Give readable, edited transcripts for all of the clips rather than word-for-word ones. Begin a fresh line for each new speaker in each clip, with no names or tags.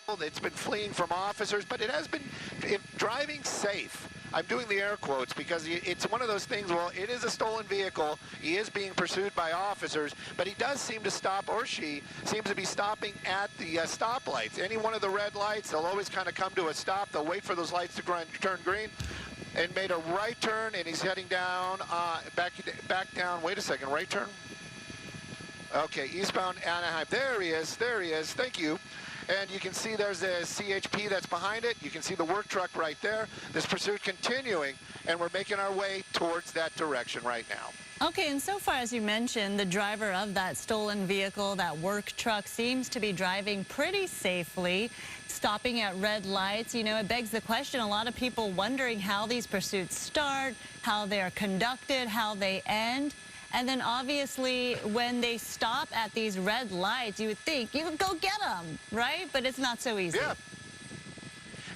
It's been fleeing from officers, but it has been driving safe. I'm doing the air quotes because it's one of those things, well, it is a stolen vehicle. He is being pursued by officers, but he does seem to stop, or she seems to be stopping at the stoplights. Any one of the red lights, they'll always kind of come to a stop. They'll wait for those lights to turn green. And made a right turn, and he's heading down, back down. Wait a second, right turn? Okay, eastbound Anaheim. There he is, thank you. And you can see there's a CHP that's behind it. You can see the work truck right there. This pursuit continuing, and we're making our way towards that direction right now.
Okay, and so far, as you mentioned, the driver of that stolen vehicle, that work truck, seems to be driving pretty safely, stopping at red lights. You know, it begs the question, a lot of people wondering how these pursuits start, how they're conducted, how they end. And then obviously when they stop at these red lights, you would think you would go get them, right? But it's not so easy.
Yeah.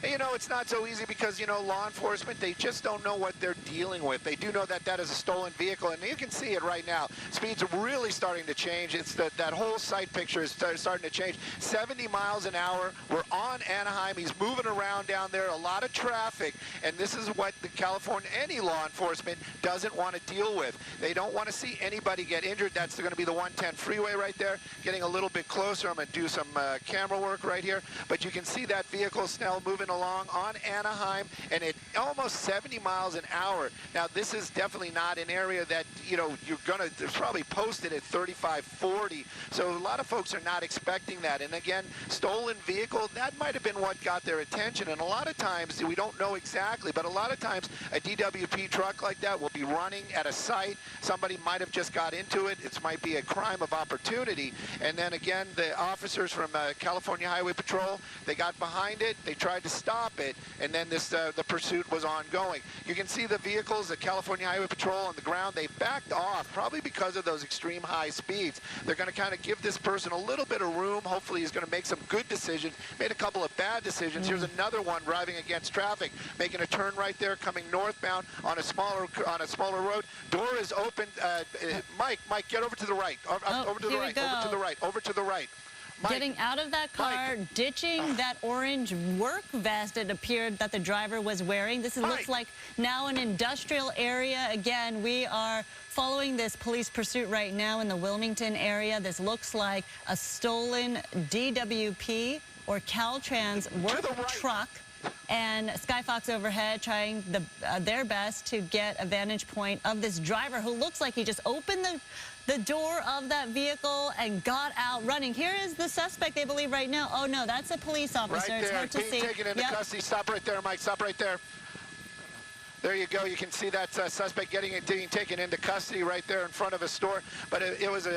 You know, it's not so easy because, you know, law enforcement, they just don't know what they're dealing with. They do know that that is a stolen vehicle, and you can see it right now. Speeds are really starting to change. It's that whole sight picture is starting to change. 70 miles an hour. We're on Anaheim. He's moving around down there. A lot of traffic, and this is what the California, any law enforcement doesn't want to deal with. They don't want to see anybody get injured. That's going to be the 110 freeway right there. Getting a little bit closer. I'm going to do some camera work right here, but you can see that vehicle, Snell, moving along on Anaheim, and at almost 70 miles an hour. Now, this is definitely not an area that, you know, you're gonna, there's probably posted at 35, 40. So a lot of folks are not expecting that. And again, stolen vehicle, that might have been what got their attention. And a lot of times, we don't know exactly, but a lot of times a DWP truck like that will be running at a site. Somebody might have just got into it. It might be a crime of opportunity. And then again, the officers from California Highway Patrol, they got behind it. They tried to stop it, and then this the pursuit was ongoing. You can see the vehicles, the California Highway Patrol on the ground, they backed off, probably because of those extreme high speeds. They're going to kind of give this person a little bit of room. Hopefully he's going to make some good decisions. Made a couple of bad decisions. Here's another one driving against traffic, making a turn right there, coming northbound on a smaller road. Door is open. Mike, get over to the right. Over to the right. Over to the right. Over to the right. Mike,
getting out of that car,
Mike.
Ditching that orange work vest it appeared that the driver was wearing. This looks like now an industrial area. Again, we are following this police pursuit right now in the Wilmington area. This looks like a stolen DWP or Caltrans work truck. And Skyfox overhead trying their best to get a vantage point of this driver who looks like he just opened the door of that vehicle and got out running. Here is the suspect, they believe right now. Oh, no, that's a police officer.
Right there,
it's hard to
being
see.
taken into custody. Stop right there, Mike. Stop right there. There you go. You can see that suspect being taken into custody right there in front of a store. But it was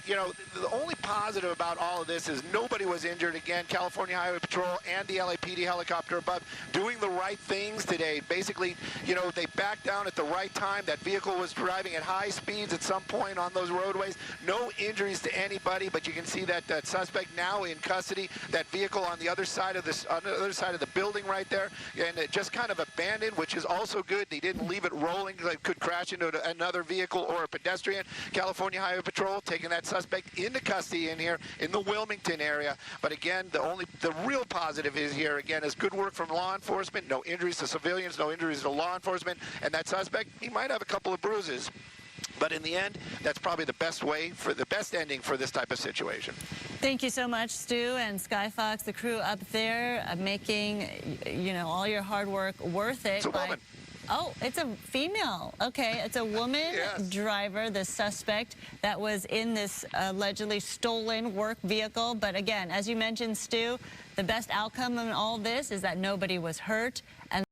you know, the only positive about all of this is nobody was injured. Again, California Highway Patrol and the LAPD helicopter above doing the right things today. Basically, you know, they backed down at the right time. That vehicle was driving at high speeds at some point on those roadways. No injuries to anybody, but you can see that suspect now in custody. That vehicle on the other side of this, on the other side of the building right there, and it just kind of abandoned, which is also good. They didn't leave it rolling because it could crash into another vehicle or a pedestrian. California Highway Patrol taking that suspect into custody in here in the Wilmington area. But again, the real positive is here again is good work from law enforcement. No injuries to civilians, no injuries to law enforcement, and that suspect, he might have a couple of bruises. But in the end, that's probably the best way for the best ending for this type of situation.
Thank you so much, Stu and Skyfox, the crew up there, making, you know, all your hard work worth it.
It's a woman.
Oh, it's a female. Okay, it's a woman driver, the suspect that was in this allegedly stolen work vehicle. But again, as you mentioned, Stu, the best outcome in all this is that nobody was hurt. And